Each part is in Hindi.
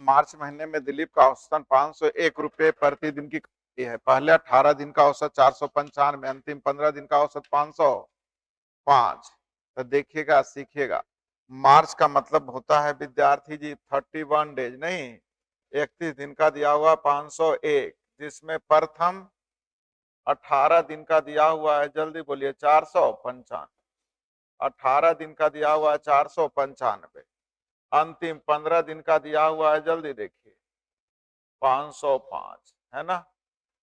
मार्च महीने में दिलीप का औसतन 501 रुपये प्रति दिन की कमाई है। पहले 18 दिन का औसत 495, अंतिम 15 दिन का औसत 505। तो देखिएगा सीखिएगा, मार्च का मतलब होता है विद्यार्थी जी 31 डेज, नहीं 31 दिन का दिया हुआ 501, जिसमें प्रथम 18 दिन का दिया हुआ है, जल्दी बोलिए 495, 18 दिन का दिया हुआ है 495, अंतिम 15 दिन का दिया हुआ है, जल्दी देखिए 505, है ना।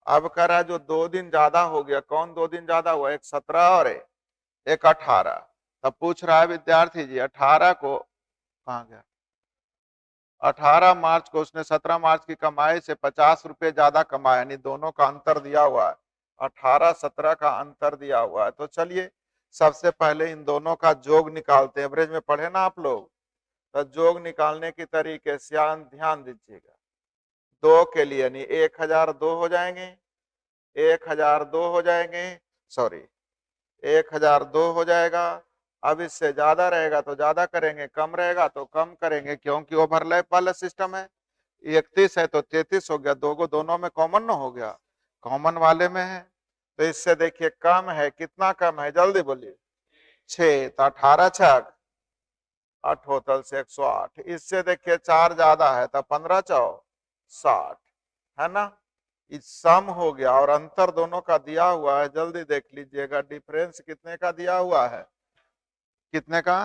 अब कह रहा है जो 2 दिन ज्यादा हो गया, कौन 2 दिन ज्यादा हुआ, एक 17 और एक 18। तब पूछ रहा है विद्यार्थी जी 18 को कहा गया, 18 मार्च को उसने 17 मार्च की कमाई से 50 रुपए ज्यादा कमाया, यानी दोनों का अंतर दिया हुआ है, 18-17 का अंतर दिया हुआ है। तो चलिए सबसे पहले इन दोनों का जोग निकालते हैं। एवरेज में पढ़े ना आप लोग, तो जोग निकालने की तरीके से ध्यान दीजिएगा। 2 के लिए यानी 1002 हो जाएंगे, 1002 हो जाएंगे, सॉरी 1002 हो जाएगा। अब इससे ज्यादा रहेगा तो ज्यादा करेंगे, कम रहेगा तो कम करेंगे, क्योंकि ओवरलैप वाला सिस्टम है। 31 है तो 33 हो गया, दोनों में कॉमन न हो गया, कॉमन वाले में है। तो इससे देखिए कम है, कितना कम है, जल्दी बोलिए 6, तो 18 छक 8 होतल से 108। इससे देखिए 4 ज्यादा है तो 15 चौ 60, है ना। इस सम हो गया और अंतर दोनों का दिया हुआ है, जल्दी देख लीजिएगा डिफरेंस कितने का दिया हुआ है, कितने का,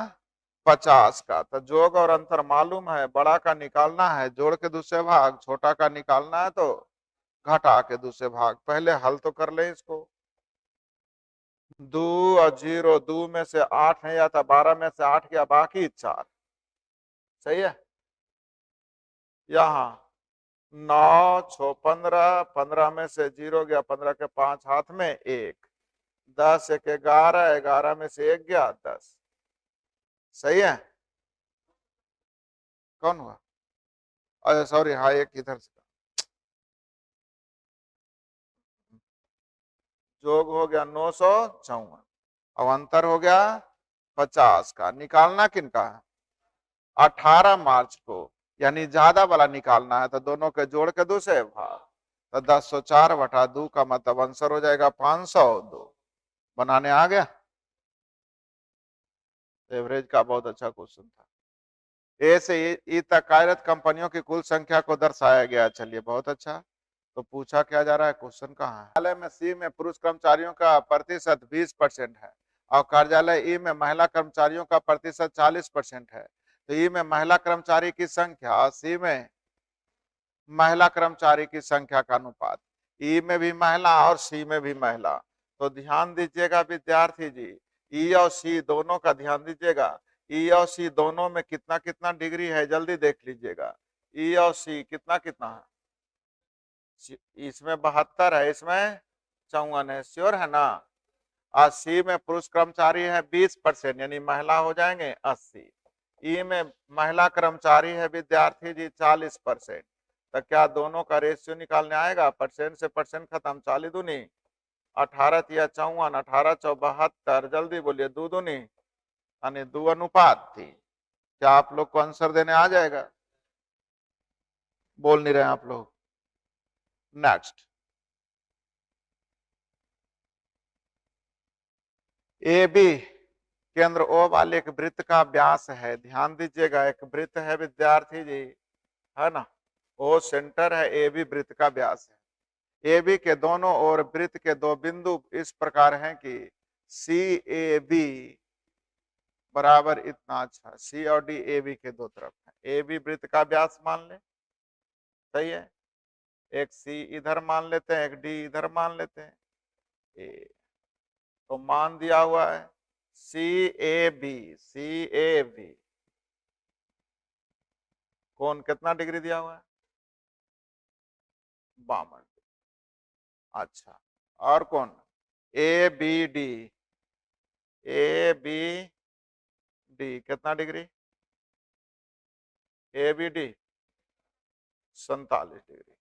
50 का। तो जोग और अंतर मालूम है, बड़ा का निकालना है जोड़ के दूसरे भाग, छोटा का निकालना है तो घटा के दूसरे भाग। पहले हल तो कर ले इसको। 2 और 0, 2 में से 8 है या था, 12 में से 8 गया, बाकी 4, सही है। यहाँ 9 6 15, 15 में से 0 गया, 15 के 5 हाथ में 1, 10 1 11, 11 में से 1 गया 10, सही है। कौन हुआ, अरे सॉरी, हाँ एक इधर से, जोग हो गया 954, अब अंतर हो गया 50 का। निकालना किनका है, 18 मार्च को, यानी ज्यादा वाला निकालना है, तो दोनों के जोड़ के दूसरे भाग, तो 1004/2 का मतलब आंसर हो जाएगा 502। बनाने आ गया। एवरेज का बहुत अच्छा क्वेश्चन था। ए से ई तक कार्यरत कंपनियों की कुल संख्या को दर्शाया गया। चलिए बहुत अच्छा। तो पूछा क्या जा रहा है, क्वेश्चन कहाँ है। कार्यालय में सी में पुरुष कर्मचारियों का प्रतिशत 20% है और कार्यालय ई में महिला कर्मचारियों का प्रतिशत 40% है। तो ई में महिला कर्मचारी की संख्या और सी में महिला कर्मचारी की संख्या का अनुपात, ई में भी महिला और सी में भी महिला। तो ध्यान दीजिएगा विद्यार्थी जी, ई और सी दोनों का ध्यान दीजिएगा, ई और सी दोनों में कितना कितना डिग्री है, जल्दी देख लीजिएगा। ई और सी कितना कितना है, इसमें 72 है, इसमें 54 है, श्योर है ना। और सी में पुरुष कर्मचारी है 20%, यानी महिला हो जाएंगे 80। ई में महिला कर्मचारी है विद्यार्थी जी 40%। तो क्या दोनों का रेशियो निकालने आएगा, परसेंट से परसेंट खत्म, 40 दूनी 18 या 54, 18 चौ 72, जल्दी बोलिए 2 दूनी यानी 2 अनुपात 3। क्या आप लोग को आंसर देने आ जाएगा, बोल नहीं रहे आप लोग। नेक्स्ट, ए बी केंद्र ओ वाले एक वृत्त का व्यास है। ध्यान दीजिएगा, एक वृत्त है विद्यार्थी जी, है ना, ओ सेंटर है, ए बी वृत्त का व्यास है। ए बी के दोनों ओर वृत्त के दो बिंदु इस प्रकार हैं कि सी ए बी बराबर इतना, अच्छा सी और डी ए बी के दो तरफ है। ए बी वृत्त का व्यास मान ले, सही है। एक सी इधर मान लेते हैं, एक डी इधर मान लेते हैं। ए तो मान दिया हुआ है सी A B, C A B कौन कितना डिग्री दिया हुआ है, 52। अच्छा, और कौन, A B D, A B D कितना degree, A B D 47 degree.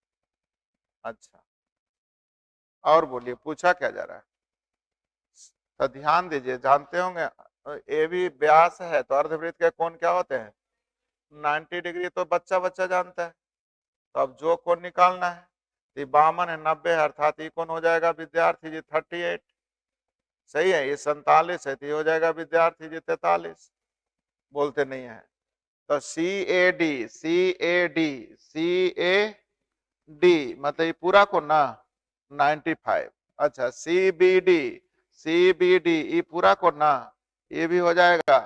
अच्छा, और बोलिए पूछा क्या जा रहा है। तो ध्यान दीजिए, जानते होंगे ए बी व्यास है तो अर्धवृत्त के कोण क्या होते हैं, 90 डिग्री, तो बच्चा बच्चा जानता है। तो अब जो कोण निकालना है, 52 है, 90 है, अर्थात ये कोण हो जाएगा विद्यार्थी जी 38। सही है, ये 47 है तो ये हो जाएगा विद्यार्थी जी 43। बोलते नहीं है। तो CAD मतलब ये पूरा को ना 95। अच्छा CBD ये पूरा को ना ये भी हो जाएगा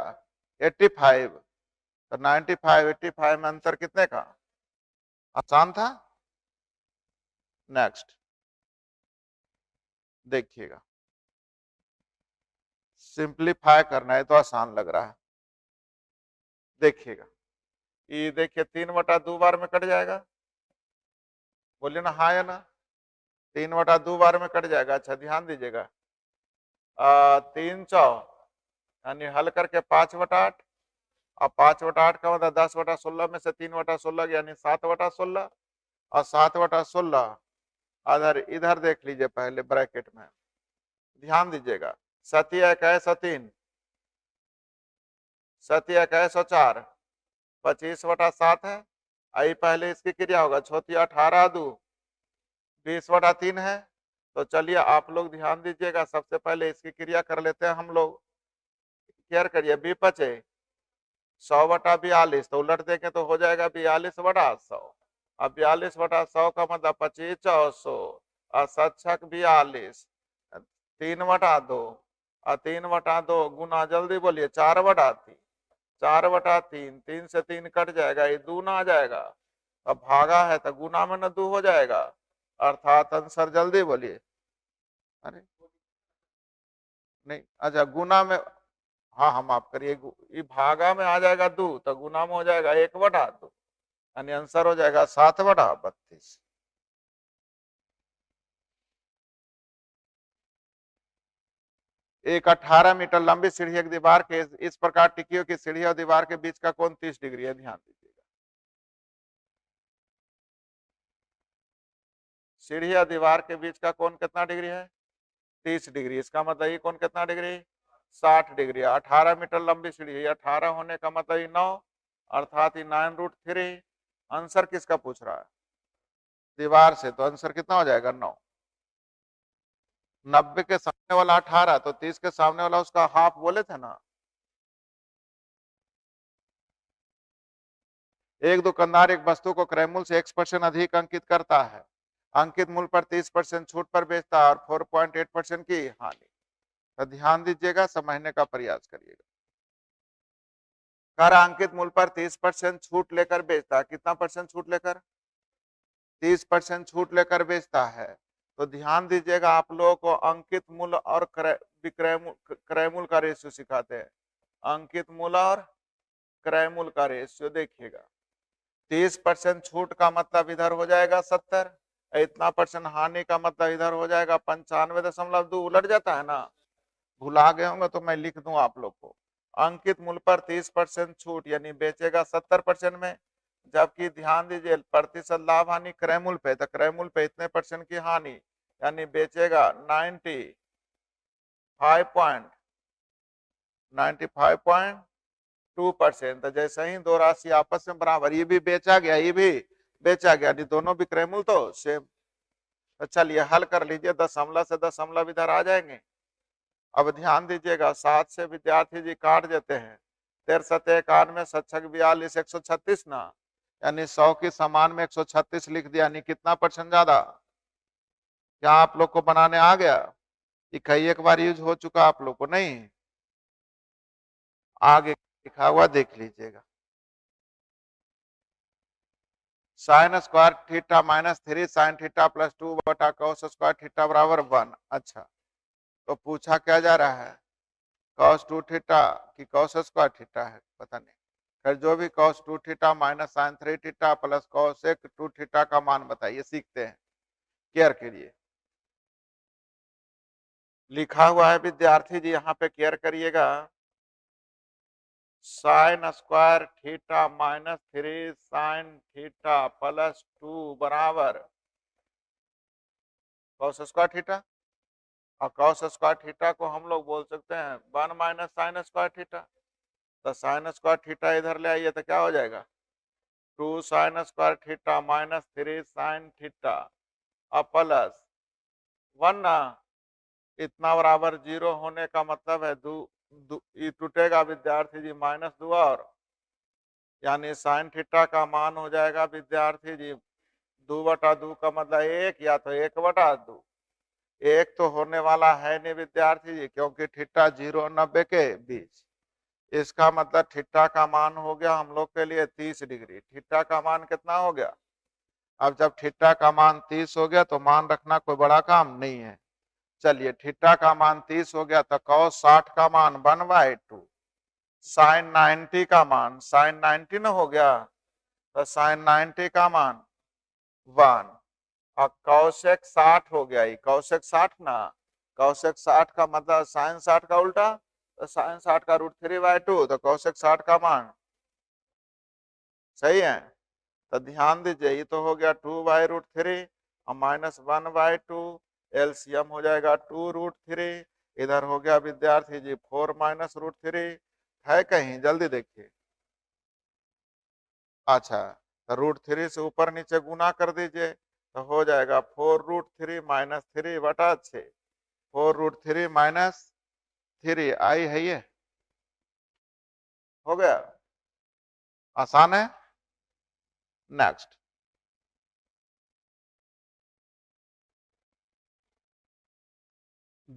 85। तो 95 85 में अंतर कितने का? आसान था। नेक्स्ट देखिएगा, सिंप्लीफाई करना है तो आसान लग रहा है। देखिएगा, ये देखिए 3/2 बार में कट जाएगा। बोलिए ना हाँ या ना। 3/2 बार में कट जाएगा। अच्छा ध्यान दीजिएगा, 3 चौ यानी हल करके 5/8। अब 5/8 का मतलब 10/16 में से 3/16 यानी 7/16 और 7/16 अधर इधर देख लीजिए पहले ब्रैकेट में। ध्यान दीजिएगा, 7×1 7×4 25/7 है। आई पहले इसकी क्रिया होगा, 18×2 20/3 है। तो चलिए आप लोग ध्यान दीजिएगा, सबसे पहले इसकी क्रिया कर लेते हैं हम लोग। केयर करिए, 100/42 तो उलट देंगे तो हो जाएगा 42/100। अब 42/100 का मतलब 25/100 और 7×42 3/2 और 3/2 गुना जल्दी बोलिए 4/3 4/3 3 से 3 कट जाएगा, ये दूना आ जाएगा। अब भागा है तो गुना में न 2 हो जाएगा, अर्थात आंसर जल्दी बोलिए। अरे नहीं, अच्छा गुना में, हाँ हम आप करिए, ये भागा में आ जाएगा 2 तो गुना में हो जाएगा 1/2 यानी आंसर हो जाएगा 7/32। एक 18 मीटर लंबी सीढ़ी एक दीवार के इस प्रकार टिकी हो कि सीढ़ी और दीवार के बीच का कोण 30 डिग्री है। ध्यान दीजिएगा, सीढ़ी और दीवार के बीच का कोण कितना डिग्री है? 30 डिग्री। इसका मतलब ये कोण कितना डिग्री? 60 डिग्री। 18 मीटर लंबी सीढ़ी है, 18 होने का मतलब ये 9 अर्थात ये 9√3। आंसर किसका पूछ रहा है? दीवार से। तो आंसर कितना हो जाएगा? 9। 90 के सामने वाला 18 तो 30 के सामने वाला उसका हाफ बोले थे ना। एक दुकानदार एक वस्तु को क्रय मूल्य से X% अधिक अंकित करता है, अंकित मूल्य पर 30% छूट पर बेचता है और 4.8% की हानि। तो ध्यान दीजिएगा, समझने का प्रयास करिएगा। कर अंकित मूल्य पर 30% छूट लेकर बेचता है, कितना परसेंट छूट लेकर? 30% छूट लेकर बेचता है। तो ध्यान दीजिएगा, आप लोगों को अंकित मूल्य और क्रय मूल्य का रेशियो सिखाते हैं। अंकित मूल्य और क्रय मूल्य का रेशियो देखिएगा, 30% छूट का मतलब इधर हो जाएगा 70, इतना परसेंट हानि का मतलब इधर हो जाएगा 95.2। उलट जाता है ना, भुला गए होंगे तो मैं लिख दूं आप लोग को। अंकित मूल्य पर 30% छूट यानी बेचेगा 70% में, जबकि ध्यान दीजिए प्रतिशत लाभ हानि क्रय मूल्य पे, तो क्रय मूल्य पे इतने परसेंट की हानि यानी बेचेगा 95.2%। तो जैसे ही दो राशि आपस में बराबर, ये भी बेचा गया ये भी बेचा गया, दोनों भी क्रय मूल्य तो सेम। तो चलिए हल कर लीजिए, दशमलव से दशमलव इधर आ जाएंगे। अब ध्यान दीजिएगा, 7 से विद्यार्थी जी काट देते हैं, 13×7 = 41 136 ना, यानी 100 के समान में 136 लिख दिया, यानी कितना परसेंट ज्यादा? क्या आप लोग को बनाने आ गया? ये कई एक बार यूज हो चुका आप लोग को नहीं? आगे लिखा हुआ देख लीजिएगा, sin square theta -3 sin theta + 2/cos square theta = 1। अच्छा, तो पूछा क्या जा रहा है? cos 2 थीटा की cos स्क्वायर थीटा है, पता नहीं। फिर जो भी cos 2 theta - sin 3 theta + cos 2 theta का मान बताइए, सीखते हैं केयर के लिए। लिखा हुआ है विद्यार्थी जी, यहाँ पे केयर करिएगा, sin square theta -3 sin theta + 2 = cos square theta, और cos स्क्वायर थीटा को हम लोग बोल सकते हैं 1 - sin स्क्वायर थीटा। तो sin स्क्वायर थीटा इधर ले आइए तो क्या हो जाएगा? 2 sine square theta minus 3 sine theta अब प्लस 1 ना, इतना बराबर 0 होने का मतलब है ये टूटेगा विद्यार्थी जी माइनस 2 और यानी साइन थीटा का मान हो जाएगा विद्यार्थी जी 2/2 का मतलब 1 या तो 1/2। एक तो होने वाला है नहीं विद्यार्थी जी, क्योंकि थीटा 0 और 90 के बीच। इसका मतलब थीटा का मान हो गया हम लोग के लिए 30 डिग्री। थीटा का मान कितना हो गया? अब जब थीटा का मान 30 हो गया तो मान रखना कोई बड़ा काम नहीं है। चलिए थीटा का मान 30 हो गया तो cos 60 का मान 1/2, साइन 90 का मान साइन 90 ना हो गया तो साइन 90 का मान 1 और cosec 60 हो गया। cosec 60 ना, cosec 60 का मतलब साइन 60 का उल्टा, तो साइन 60 का √3/2 तो cosec 60 का मान सही है। तो ध्यान दीजिए ये तो हो गया 2/√3 और माइनस 1/2, एलसीएम हो जाएगा 2√3। इधर हो गया विद्यार्थी जी 4 माइनस √3 है कहीं, जल्दी देखिए। अच्छा तो √3 से ऊपर नीचे गुना कर दीजिए तो हो जाएगा 4√3 माइनस 3/6, 4√3 माइनस 3 आई है ये, हो गया। आसान है। नेक्स्ट,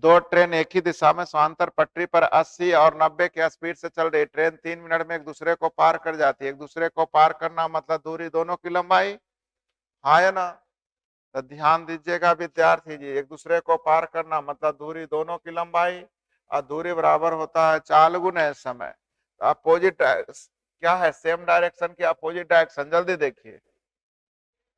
दो ट्रेन एक ही दिशा में समांतर पटरी पर 80 और 90 के स्पीड से चल रही। ट्रेन 3 मिनट में एक दूसरे को पार कर जाती है। एक दूसरे को पार करना मतलब दूरी दोनों की लंबाई, हाँ या ना? तो ध्यान दीजिएगा विद्यार्थी जी, एक दूसरे को पार करना मतलब दूरी दोनों की लंबाई और दूरी बराबर होता है 4 गुने समय। अपोजिट क्या है? सेम डायरेक्शन की अपोजिट डायरेक्शन, जल्दी देखिए।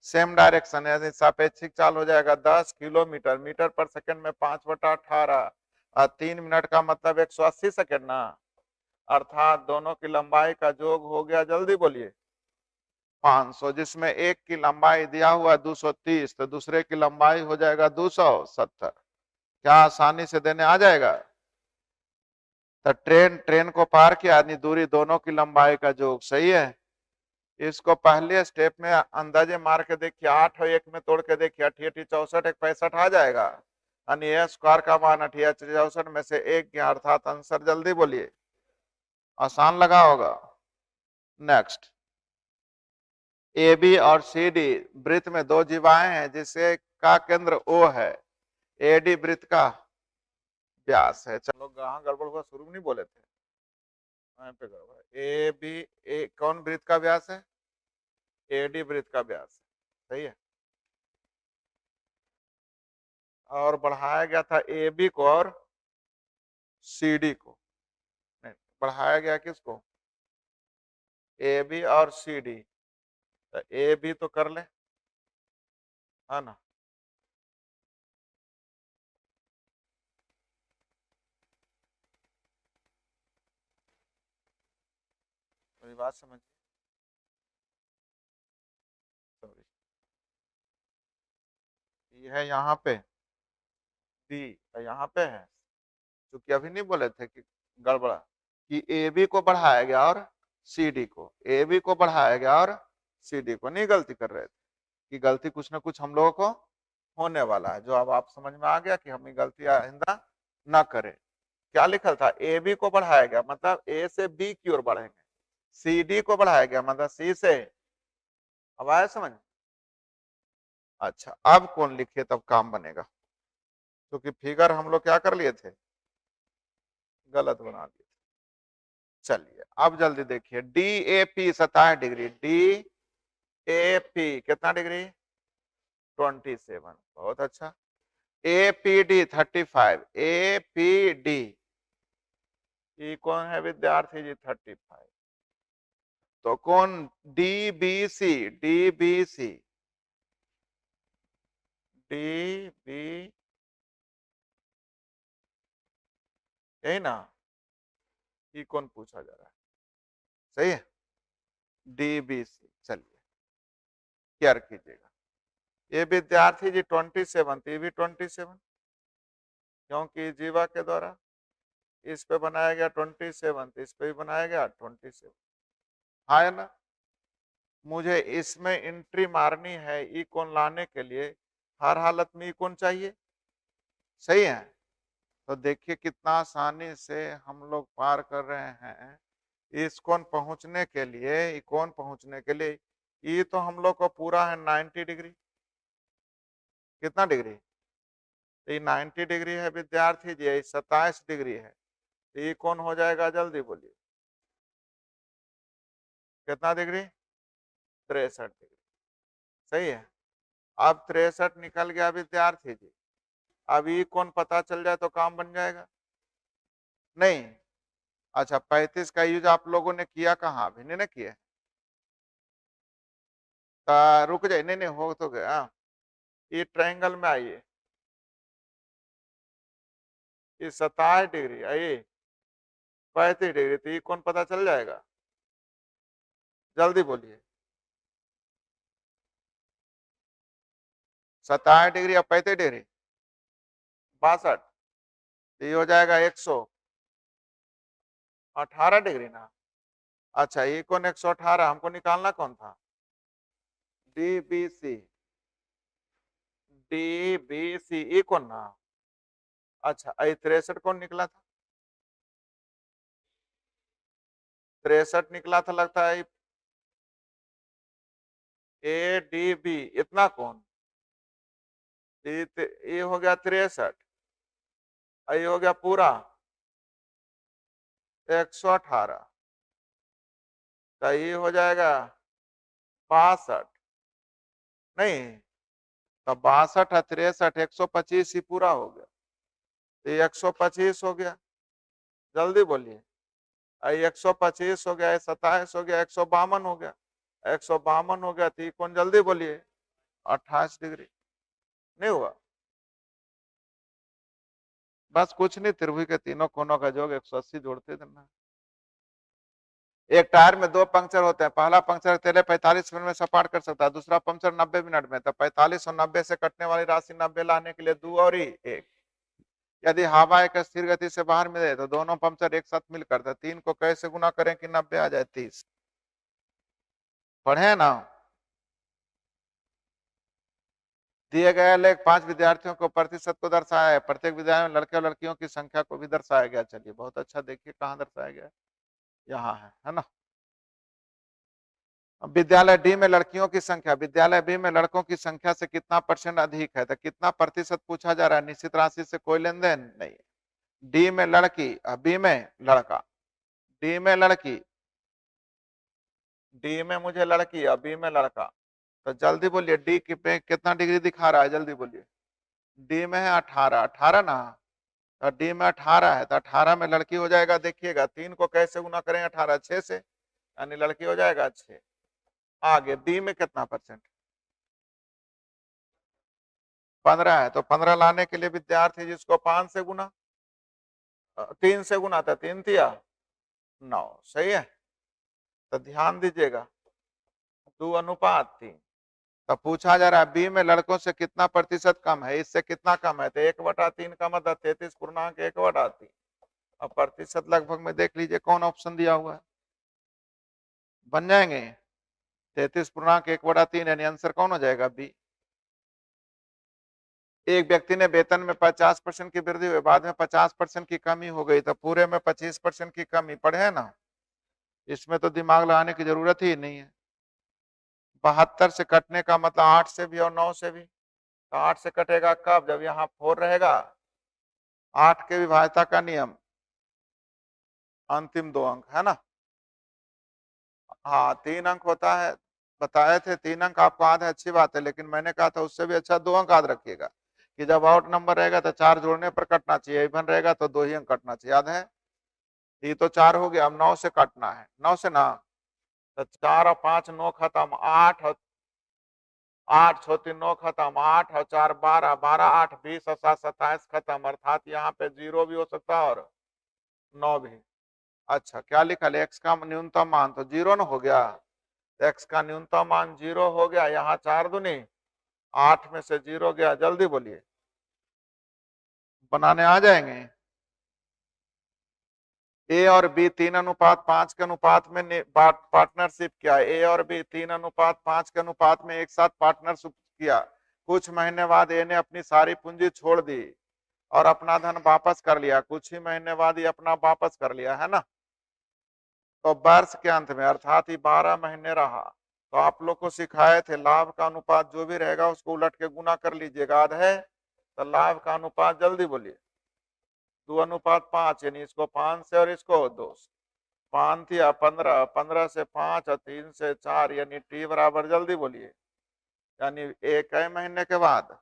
सेम डायरेक्शन यानी सापेक्षिक चाल हो जाएगा 10 किलोमीटर, मीटर पर सेकंड में 5/18 और 3 मिनट का मतलब 180 सेकंड ना, अर्थात दोनों की लंबाई का योग हो गया, जल्दी बोलिए, 500। जिसमें एक की लंबाई दिया हुआ 230 तो दूसरे की लंबाई हो जाएगा 270। क्या आसानी से देने आ जाएगा? तो ट्रेन ट्रेन को पार किया यानी दूरी दोनों की लंबाई का योग, सही है। इसको पहले स्टेप में अंदाजे मार के देखिए, 8 और 1 में तोड़ के देखिए, 88 64 एक 65 आ जाएगा यानी ए स्क्वायर का मान 88 64 में से 1 गया, अर्थात आंसर, जल्दी बोलिए। आसान लगा होगा। नेक्स्ट, ए बी और सी डी वृत्त में दो जीवाएं हैं जिसे का केंद्र ओ है। ए डी वृत्त का व्यास है। चलो कहाँ गड़बड़ हुआ, शुरू में नहीं बोले थे, यहाँ पे गड़बड़। ए बी, ए कौन वृत्त का व्यास है? ए डी वृत्त का व्यास है, सही है। और बढ़ाया गया था ए बी को और सी डी को, नहीं बढ़ाया गया किसको? ए बी और सी डी। तो ए बी तो कर ले, है ना? मेरी बात समझ, सॉरी, ये है यहाँ पे डी, यहाँ पे है, क्योंकि अभी नहीं बोले थे कि गड़बड़ा कि ए बी को बढ़ाया गया और सी डी को, ए बी को बढ़ाया गया और सी डी को, नहीं गलती कर रहे थे कि गलती कुछ ना कुछ हम लोगों को होने वाला है, जो अब आप समझ में आ गया कि हम गलती आइंदा ना करें। क्या लिखल था? ए बी को बढ़ाया गया मतलब ए से बी की ओर बढ़ेंगे, सी डी को बढ़ाया गया मतलब सी से, अब आया समझ? अच्छा अब कौन लिखे तब काम बनेगा, क्योंकि फिगर हम लोग क्या कर लिए थे, गलत बना दिए। चलिए अब जल्दी देखिए, डी ए पी 27 डिग्री, डी ए पी कितना डिग्री? 27, बहुत अच्छा। A P D 35, A P D ये कौन है विद्यार्थी जी? 35। तो कौन? D B C, D B C, D B, यही ना? ये कौन पूछा जा रहा है? सही है, डी बी सी। चलिए केयर कीजिएगा। ये विद्यार्थी जी 27, ये भी 27, क्योंकि जीवा के द्वारा इस पे बनाया गया 27, इस पे भी बनाया गया 27, हाँ है ना? मुझे इसमें एंट्री मारनी है ई कोण लाने के लिए, हर हालत में ई कोण चाहिए, सही है। तो देखिए कितना आसानी से हम लोग पार कर रहे हैं इस कोण पहुंचने के लिए, ई कोण पहुंचने के लिए। ये तो हम लोग को पूरा है 90 डिग्री, कितना डिग्री, ये 90 डिग्री है विद्यार्थी जी, 27 डिग्री है, ये कौन हो जाएगा जल्दी बोलिए, कितना डिग्री, 63 डिग्री, सही है। अब 63 निकल गया विद्यार्थी जी, अब ये कौन पता चल जाए तो काम बन जाएगा, नहीं। अच्छा 35 का यूज आप लोगों ने किया कहाँ, अभी नहीं ना किया, रुक जाइए, नहीं नहीं हो तो गया। ये ट्रायंगल में आइए, ये 27 डिग्री, आइए 35 डिग्री, तो ये कौन पता चल जाएगा, जल्दी बोलिए, 27 डिग्री और 35 डिग्री 62, तो ये हो जाएगा 118 डिग्री ना। अच्छा ये कौन 118 हमको निकालना कौन था, DBC, DBC ये कौन ना। अच्छा ये 63 कौन निकला था, 63 निकला था लगता है, ADB इतना कौन, ये हो गया 63, ये हो गया पूरा 118, तो ये हो जाएगा 62, नहीं तो 62 63 125 ही पूरा हो गया, ये 125 हो गया, जल्दी बोलिए, 125 हो गया, 27 हो गया, 152 हो गया, 152 हो गया, तो कौन जल्दी बोलिए, 28 डिग्री, नहीं हुआ, बस कुछ नहीं, त्रिभुज के तीनों कोनों का योग 180 जोड़ते देना। एक टायर में 2 पंक्चर होते हैं, पहला पंक्चर तेरे 45 मिनट में सपाट कर सकता है, दूसरा पंक्चर 90 मिनट में, तो 45 और 90 से कटने वाली राशि 90 लाने के लिए 2 और 1। यदि हवा एक स्थिर गति से बाहर मिले तो दोनों पंक्चर एक साथ मिल करते, 3 को कैसे गुना करें कि 90 आ जाए, 30, पढ़े ना। दिए गए लेख 5 विद्यार्थियों को प्रतिशत को दर्शाया है, प्रत्येक विद्यालय में लड़के और लड़कियों की संख्या को भी दर्शाया गया, चलिए बहुत अच्छा, देखिए कहाँ दर्शाया गया, यहाँ है ना। विद्यालय डी में लड़कियों की संख्या विद्यालय बी में लड़कों की संख्या से कितना % अधिक है, तो कितना प्रतिशत पूछा जा रहा है, निश्चित राशि से कोई लेन देन नहीं। डी में लड़की, बी में लड़का, डी में लड़की, डी में मुझे लड़की और बी में लड़का, तो जल्दी बोलिए डी पे कितना डिग्री दिखा रहा है, जल्दी बोलिए, डी में है 18, 18 ना, तो डी में 18 है, तो 18 में लड़की हो जाएगा, देखिएगा 3 को कैसे गुना करेंगे 18 6 से, यानी लड़की हो जाएगा 6। आगे बी में कितना %, 15 है, तो 15 लाने के लिए विद्यार्थी जिसको 5 से गुना, 3 से गुना था, 3 तिया 9, सही है। तो ध्यान दीजिएगा 2:3, तो पूछा जा रहा है बी में लड़कों से कितना प्रतिशत कम है, इससे कितना कम है, तो 1/3 का मतलब 33.1/3। अब प्रतिशत लगभग में देख लीजिए कौन ऑप्शन दिया हुआ है, बन जाएंगे 33.1/3, यानी आंसर कौन हो जाएगा, बी। एक व्यक्ति ने वेतन में 50% की वृद्धि हुई, बाद में 50% की कमी हो गई, तो पूरे में 25% की कमी, पढ़े ना, इसमें तो दिमाग लगाने की जरूरत ही नहीं है। 72 से कटने का मतलब 8 से भी और 9 से भी, तो 8 से कटेगा कब, जब यहाँ 4 रहेगा, 8 के विभाज्यता का नियम, अंतिम 2 अंक है ना, हाँ 3 अंक होता है, बताए थे 3 अंक आपको याद है, अच्छी बात है, लेकिन मैंने कहा था उससे भी अच्छा 2 अंक याद रखिएगा, कि जब आउट नंबर रहेगा तो 4 जोड़ने पर कटना चाहिए, इवन रहेगा तो 2 ही अंक कटना चाहिए, याद है। ये तो 4 हो गया, अब 9 से कटना है, 9 से ना, तो 4 और 5 9 खत्म, 8 और 8 6 3 9 खत्म, 8 और 4 12, 12 8 20 और 7 27 खत्म, अर्थात यहाँ पे 0 भी हो सकता है और 9 भी। अच्छा क्या लिखा है, एक्स का न्यूनतम मान तो 0 न हो गया, एक्स का न्यूनतम मान 0 हो गया, यहाँ 4 दूनी 8 में से 0 गया, जल्दी बोलिए, बनाने आ जाएंगे, ए और बी 3:5 के अनुपात में पार्टनरशिप किया, ए और बी 3:5 के अनुपात में एक साथ पार्टनरशिप किया। कुछ महीने बाद ए ने अपनी सारी पूंजी छोड़ दी और अपना धन वापस कर लिया, कुछ ही महीने बाद ये अपना वापस कर लिया, है ना। तो वर्ष के अंत में अर्थात ही 12 महीने रहा, तो आप लोग को सिखाए थे लाभ का अनुपात जो भी रहेगा उसको उलट के गुना कर लीजिएगा, याद है। तो लाभ का अनुपात जल्दी बोलिए, 2:5, यानी इसको 5 से और इसको 2 से, 5 या 15, 15 से 5 और 3 से 4, यानी टी बराबर जल्दी बोलिए, यानी एक महीने के बाद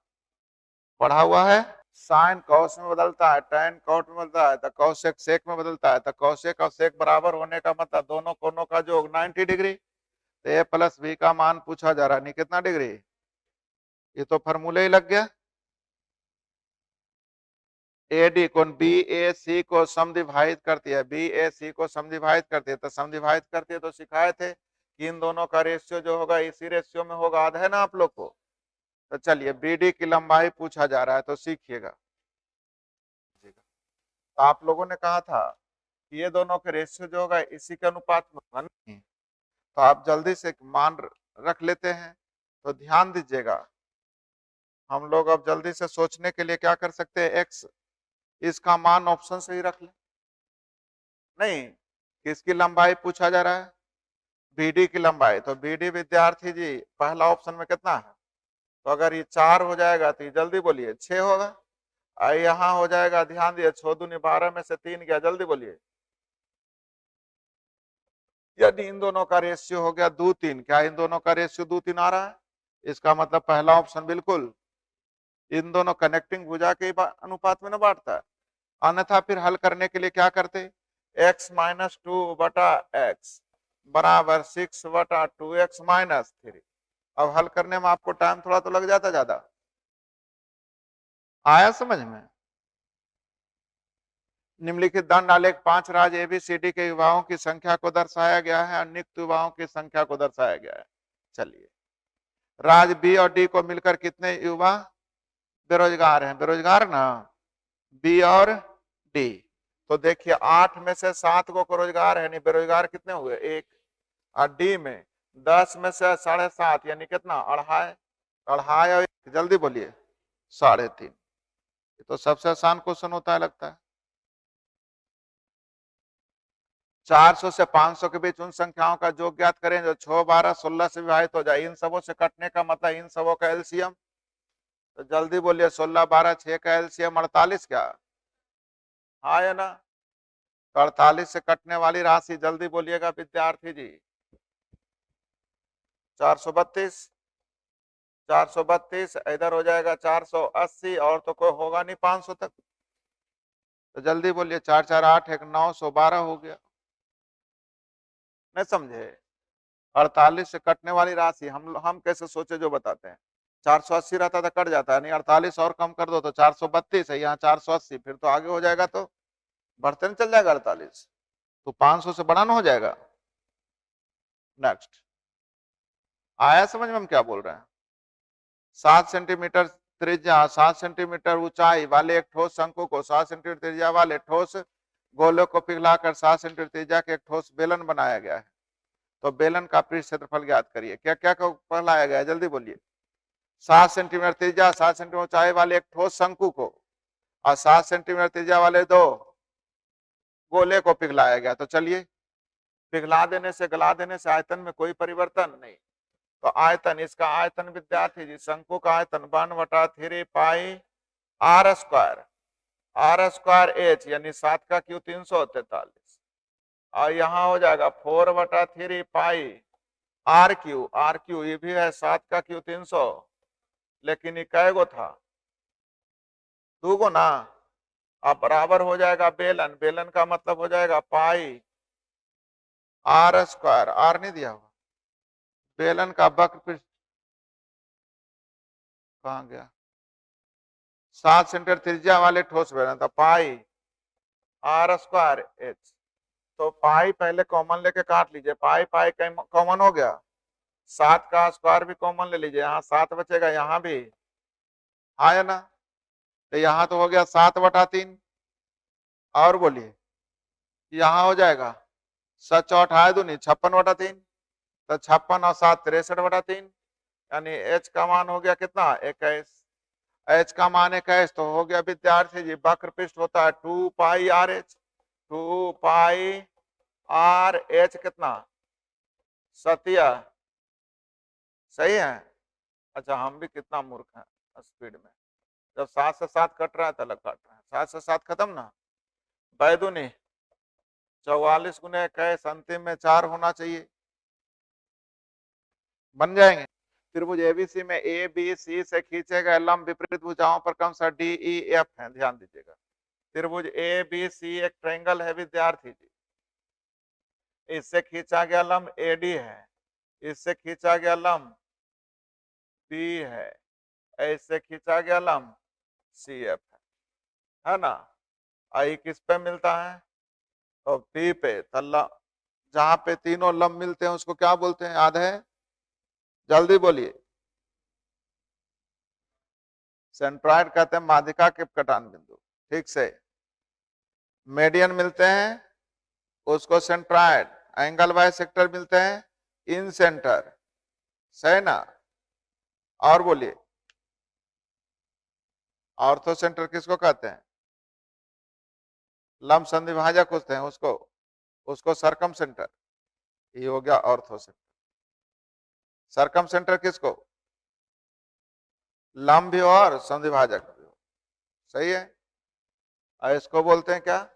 पढ़ा हुआ है। साइन कॉस में बदलता है, टैन कॉट में बदलता है, तो कॉसेक सेक में बदलता है, तो कॉसेक और सेक बराबर होने का मतलब दोनों कोनों का योग 90 डिग्री। तो ए प्लस बी का मान पूछा जा रहा है, नहीं कितना डिग्री, ये तो फॉर्मूले ही लग गया। एडी कोण बी ए सी को समद्विभाजित करती है, बी ए सी को समद्विभाजित करती है, तो समद्विभाजित करती है तो सिखाए थे कि इन दोनों का रेशियो जो होगा इसी रेशियो में होगा, याद है ना आप लोग को। तो चलिए बीडी की लंबाई पूछा जा रहा है तो सीखिएगा। तो आप लोगों ने कहा था कि ये दोनों के रेशियो जो होगा इसी के अनुपात में होगा, नहीं तो आप जल्दी से मान रख लेते हैं। तो ध्यान दीजिएगा, हम लोग अब जल्दी से सोचने के लिए क्या कर सकते हैं, एक्स इसका मान ऑप्शन से ही रख ले। नहीं, किसकी लंबाई पूछा जा रहा है, बीडी की लंबाई। तो बीडी विद्यार्थी जी पहला ऑप्शन में कितना है, तो अगर ये 4 हो जाएगा तो ये जल्दी बोलिए 6 होगा, और यहाँ हो जाएगा, ध्यान दिए 6 दूनी 12 में से 3 गया, जल्दी बोलिए। यदि इन दोनों का रेशियो हो गया 2:3, क्या इन दोनों का रेशियो 2:3 आ रहा है, इसका मतलब पहला ऑप्शन बिल्कुल इन दोनों कनेक्टिंग भुजा के अनुपात में न बांटता है। अन्यथा फिर हल करने के लिए क्या करते, x माइनस 2/x बराबर 6/2x माइनस 3। अब हल करने में आपको टाइम थोड़ा तो लग जाता ज्यादा, आया समझ में। निम्नलिखित दंड आलेख 5 राज्य एबीसीडी के युवाओं की संख्या को दर्शाया गया है और नियुक्त युवाओं की संख्या को दर्शाया गया है। चलिए, राज्य बी और डी को मिलकर कितने युवा बेरोजगार हैं, बेरोजगार ना, बी और डी। तो देखिए 8 में से 7 को रोजगार है, नहीं बेरोजगार कितने हुए, 1। और डी में 10 में से 7.5 यानी कितना, अढ़ाई, अढ़ाई और 1, जल्दी बोलिए 3.5। तो सबसे आसान क्वेश्चन होता है लगता है। 400 से 500 के बीच उन संख्याओं का योग ज्ञात करें जो 6, 12, 16 से विभाजित हो जाए। इन सबों से कटने का मतलब इन सबों का एलसीएम, तो जल्दी बोलिए 16, 12, 6 का एलसीएम 48, क्या हाँ या ना। 48 से कटने वाली राशि जल्दी बोलिएगा विद्यार्थी जी, 432, 432 इधर हो जाएगा 480, और तो कोई होगा नहीं 500 तक, तो जल्दी बोलिए 4, 4, 8, 1, 912 हो गया, नहीं समझे। 48 से कटने वाली राशि हम कैसे सोचे जो बताते हैं, 480 रहता था कट जाता है, नहीं 48 और कम कर दो तो 432 है, यहाँ 480, फिर तो आगे हो जाएगा, तो बढ़ते नहीं चल जाएगा 48, तो 500 से बड़ा ना हो जाएगा। नेक्स्ट, आया समझ में हम क्या बोल रहे हैं। 7 सेंटीमीटर त्रिज्या, 7 सेंटीमीटर ऊंचाई वाले एक ठोस शंकु को 7 सेंटीमीटर त्रिज्या वाले ठोस गोलों को पिघलाकर 7 सेंटीमीटर त्रिज्या के एक ठोस बेलन बनाया गया है। तो बेलन का पृष्ठ क्षेत्रफल ज्ञात करिए। क्या क्या को पहलाया गया है, जल्दी बोलिए। 7 सेंटीमीटर त्रिज्या, 7 सेंटीमीटर ऊंचाई वाले एक ठोस शंकु को और 7 सेंटीमीटर त्रिज्या वाले 2 गोले को पिघलाया गया। तो चलिए, पिघला देने से गला देने से आयतन में कोई परिवर्तन नहीं, तो आयतन, इसका आयतन विद्यार्थी जी शंकु का आयतन 1/3 pi R square, R square H यानी 7 का क्यू 343, और यहाँ हो जाएगा 4/3 पाई आर क्यू ये भी है 7 का क्यू 300, लेकिन ये कै गो था, 2 गो ना। अब बराबर हो जाएगा बेलन, बेलन का मतलब हो जाएगा पाई आर स्क्वायर, आर नहीं दिया हुआ, बेलन का वक्र पृष्ठ कहां गया, 7 सेंटीमीटर त्रिज्या वाले ठोस बेलन, तो पाई आर स्क्वायर एच। तो पाई पहले कॉमन लेके काट लीजिए, पाई पाई कॉमन हो गया, 7 का स्क्वायर भी कॉमन ले लीजिए, यहाँ 7 बचेगा, यहाँ भी है ना, तो यहाँ तो हो गया 7/3, और बोलिए यहाँ हो जाएगा 7×8 = 56/3, तो 56 और 7 63/3, यानी h का मान हो गया कितना 21। h का मान 21 तो हो गया विद्यार्थी जी, वक्र पृष्ठ होता है 2π/h, 2π/h कितना 7। सही है। अच्छा हम भी कितना मूर्ख हैं स्पीड में, जब 7 से 7 कट रहा है तो अलग काट रहा है, 7 से 7 खत्म ना, बैदुनी 44 × 21, अंतिम में 4 होना चाहिए, बन जाएंगे। त्रिभुज एबीसी में ए बी सी से खींचे गए लंब विपरीत भुजाओं पर क्रमशः डी ई एफ है, ध्यान दीजिएगा। त्रिभुज ए बी सी एक ट्रायंगल है विद्यार्थी जी, इससे खींचा गया लंब एडी है, इससे खींचा गया लंब बी है, इससे खींचा गया लंब सी एफ है ना। आई किस पे मिलता है तो पी पे, तल्ला जहां पे तीनों लंब मिलते हैं उसको क्या बोलते हैं याद है, जल्दी बोलिए। सेंट्रॉइड कहते हैं माध्यिका के कटान बिंदु, ठीक से। मीडियन मिलते हैं उसको सेंट्रॉइड, एंगल बाय सेक्टर मिलते हैं इन सेंटर, सही ना। और बोलिए ऑर्थो सेंटर किसको कहते हैं, लंब संधिभाजक होते हैं उसको, उसको सरकम सेंटर, ये हो गया ऑर्थो सेंटर। सरकम सेंटर किसको, लंब भी हो और संधिभाजक भी हो, सही है, और इसको बोलते हैं क्या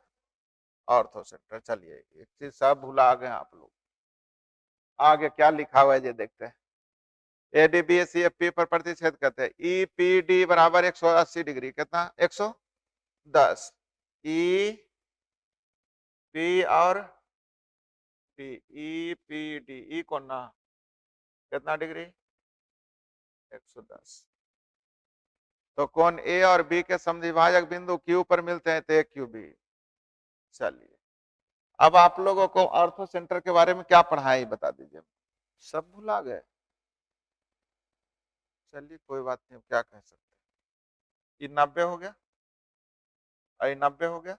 ऑर्थो सेंटर। चलिए एक चीज सब भुला गए आप लोग, आगे क्या लिखा हुआ है ये देखते हैं। एडीबीएससीएफपी पर प्रतिच्छेद करते हैं, ईपीडी बराबर 180 डिग्री, कितना 110, ई पी और पी, ई पी डी, ई कौन ना कितना डिग्री 110, तो कोण ए और बी के समद्विभाजक बिंदु क्यू पर मिलते हैं तो ए क्यू बी। चलिए अब आप लोगों को ऑर्थो सेंटर के बारे में क्या पढ़ा है बता दीजिए, सब भुला गए। चलिए कोई बात नहीं, क्या कह सकते, ये 90 हो गया, ये 90 हो गया,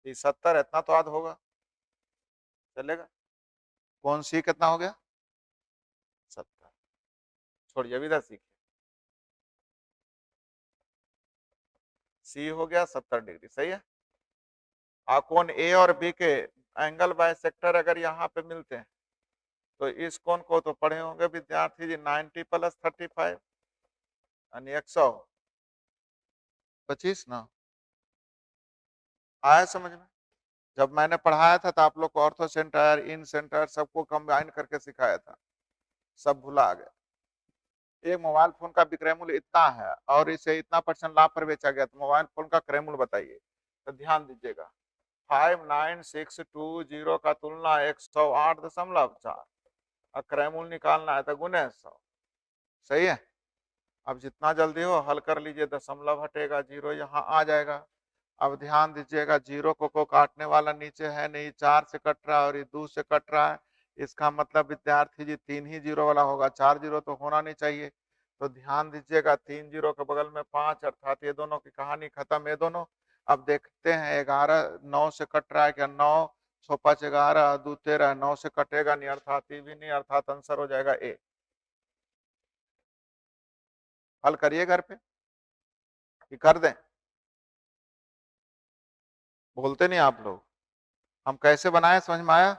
ये 70, इतना तो याद होगा, चलेगा। कौन सी कितना हो गया 70, छोड़िए अभी इधर सीखिए, सी हो गया 70 डिग्री, सही है। कोण ए और बी के एंगल बाय सेक्टर अगर यहाँ पे मिलते हैं तो इस कोण को तो पढ़े होंगे विद्यार्थी जी 90 + 35 यानी 125 ना, आया समझ में। जब मैंने पढ़ाया था तो आप लोग को ऑर्थो सेंटर इन सेंटर सबको कंबाइन करके सिखाया था, सब भुला गए। एक मोबाइल फोन का विक्रय मूल्य इतना है और इसे इतना % लाभ पर बेचा गया, तो मोबाइल फोन का क्रय मूल्य बताइए, तो ध्यान दीजिएगा 59620 का तुलना 108.4, क्रय मूल्य निकालना है तो गुने 100, सही है। अब जितना जल्दी हो हल कर लीजिए, दशमलव हटेगा, जीरो यहाँ आ जाएगा। अब ध्यान दीजिएगा, जीरो को काटने वाला नीचे है नहीं, 4 से कट रहा है और ये 2 से कट रहा है, इसका मतलब विद्यार्थी जी 3 ही जीरो वाला होगा, 4 जीरो तो होना नहीं चाहिए। तो ध्यान दीजिएगा 3 जीरो के बगल में 5, अर्थात ये दोनों की कहानी खत्म, ये दोनों। अब देखते हैं 11 9 से कट रहा है क्या, 9 6 5 11 2 13, 9 से कटेगा नहीं, अर्थात ये भी नहीं, अर्थात आंसर हो जाएगा ए। हल करिए घर पे कि कर दें, बोलते नहीं आप लोग, हम कैसे बनाए समझ में आया।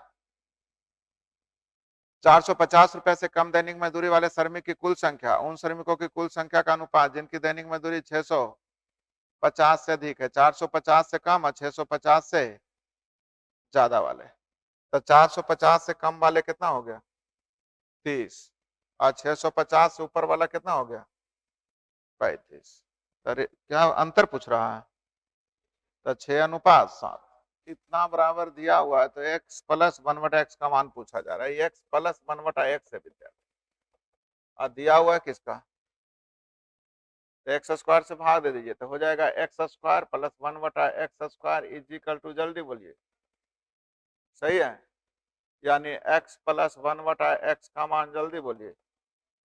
450 रुपए से कम दैनिक मजदूरी वाले श्रमिक की कुल संख्या उन श्रमिकों की कुल संख्या का अनुपात जिनकी दैनिक मजदूरी 650 से अधिक है, 450 से कम और 650 से ज्यादा वाले, तो 450 से कम वाले कितना हो गया 30 और 650 से ऊपर वाला कितना हो गया 35। अरे क्या अंतर पूछ रहा है, तो 6:7 इतना बराबर दिया हुआ है, तो x + 1/x का मान पूछा जा रहा है, x + 1/x है विद्यार्थी, और दिया हुआ है किसका, तो x² से भाग दे दीजिए तो हो जाएगा x² + 1/x² = जल्दी बोलिए, सही है, यानी x + 1/x का मान जल्दी बोलिए,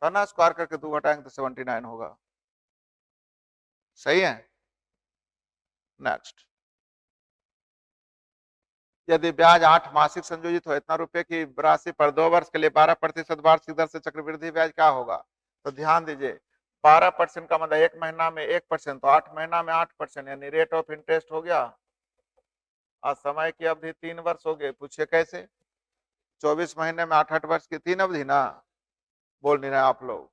है ना, स्क्वायर करके 2 घटाएंगे तो 79 होगा, सही है। नेक्स्ट यदि ब्याज 8 मासिक संयोजित हो इतना रुपए की राशि पर 2 वर्ष के लिए 12% वार्षिक दर से चक्रवृद्धि ब्याज क्या होगा? तो ध्यान दीजिए 12% का मतलब 1 महीना में 1%, तो 8 महीना में 8%, यानी रेट ऑफ इंटरेस्ट हो गया। और समय की अवधि 3 वर्ष हो गए। पूछिए कैसे? 24 महीने में 8 वर्ष की 3 अवधि ना, बोल नहीं रहे आप लोग।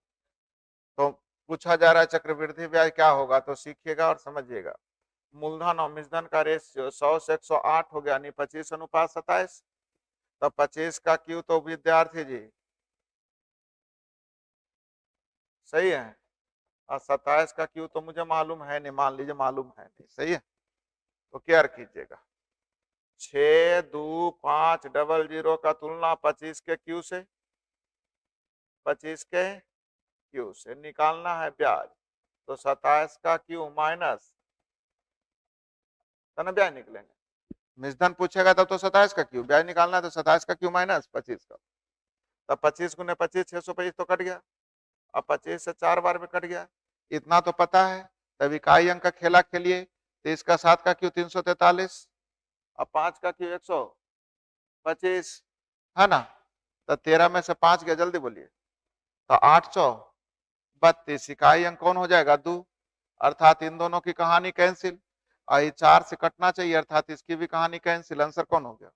तो पूछा जा रहा है चक्रवृद्धि ब्याज क्या होगा, तो सीखिएगा और समझिएगा। मूलधन और मिश्रधन का रेशियो 100 से 108 हो गया, यानी 25:27। तो 25 का क्यू तो विद्यार्थी जी सही है, और 27 का क्यू तो मुझे मालूम है नहीं, मान लीजिए मालूम है नहीं, सही है। तो केयर कीजिएगा। 62500 का तुलना 25 के क्यू से, 25 के क्यू से निकालना है ब्याज। तो 27 का क्यू माइनस तो ना ब्याज निकलेंगे। मिश्रधन पूछेगा तब तो 27 का क्यू, ब्याज निकालना है तो 27 का क्यू माइनस 25 का। तब 25 गुने 25 625 तो कट गया। अब 25 से 4 बार में कट गया, इतना तो पता है। तब इकाई अंक का खेला खेलिए, तो इसका 7 का क्यू 343, अब 5 का क्यू 125 है ना। तो 13 में से 5 गया, जल्दी बोलिए। तो 832 इकाई अंक कौन हो जाएगा? 2, अर्थात इन दोनों की कहानी कैंसिल। और ये 4 से कटना चाहिए, अर्थात इसकी भी कहानी कैंसिल। आंसर कौन हो गया?